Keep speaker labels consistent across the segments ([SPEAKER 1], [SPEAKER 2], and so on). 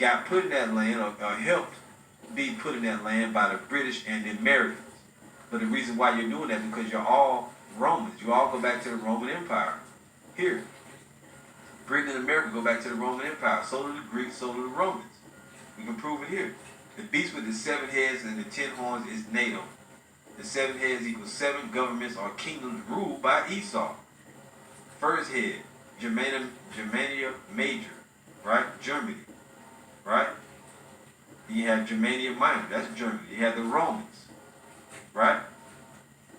[SPEAKER 1] got put in that land or helped be put in that land by the British and the Americans. But the reason why you're doing that is because you're all Romans. You all go back to the Roman Empire. Here, Britain and America go back to the Roman Empire. So do the Greeks, so do the Romans. We can prove it here. The beast with the 7 heads and the 10 horns is NATO. The 7 heads equals 7 governments or kingdoms ruled by Esau. First head, Germania Major, right? Germany, right? Then you have Germania Minor, that's Germany. You have the Romans, right?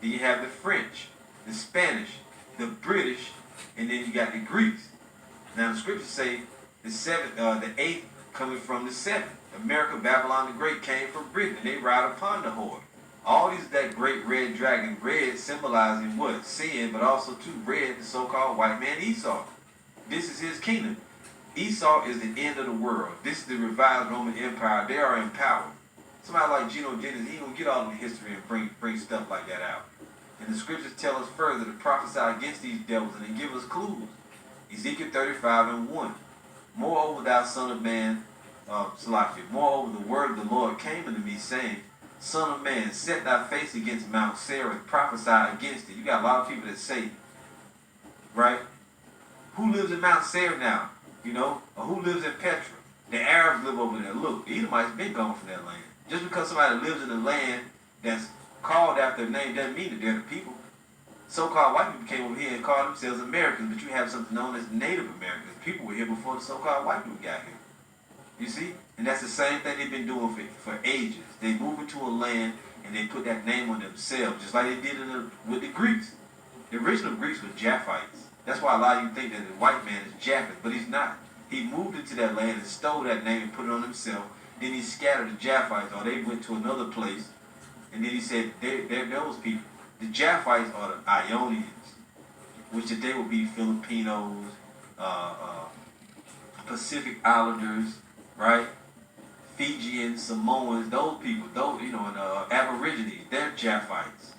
[SPEAKER 1] Then you have the French, the Spanish, the British, and then you got the Greeks. Now the scriptures say the 8th coming from the 7th. America, Babylon the Great came from Britain, and they ride upon the horde. All these, that great red dragon, red symbolizing what? Sin, but also too red, the so-called white man Esau. This is his kingdom. Esau is the end of the world. This is the revised Roman Empire. They are in power. Somebody like Geno Jennings, he don't get all the history and bring stuff like that out. And the scriptures tell us further to prophesy against these devils, and they give us clues. Ezekiel 35:1. Moreover, thou son of man, moreover, the word of the Lord came unto me, saying, Son of man, set thy face against Mount Seir and prophesy against it. You got a lot of people that say, right? Who lives in Mount Seir now? You know? Or who lives in Petra? The Arabs live over there. Look, the Edomites been gone from that land. Just because somebody lives in a land that's called after a name doesn't mean that they're the people. So-called white people came over here and called themselves Americans, but you have something known as Native Americans. People were here before the so-called white people got here. You see? And that's the same thing they've been doing for ages. They move into a land and they put that name on themselves, just like they did with the Greeks. The original Greeks were Japhites. That's why a lot of you think that the white man is Japheth, but he's not. He moved into that land and stole that name and put it on himself. Then he scattered the Japhites, or they went to another place. And then he said, they're those people. The Japhites are the Ionians, which today would be Filipinos, Pacific Islanders, right? Fijians, Samoans, those people, and Aborigines, they're Japhites.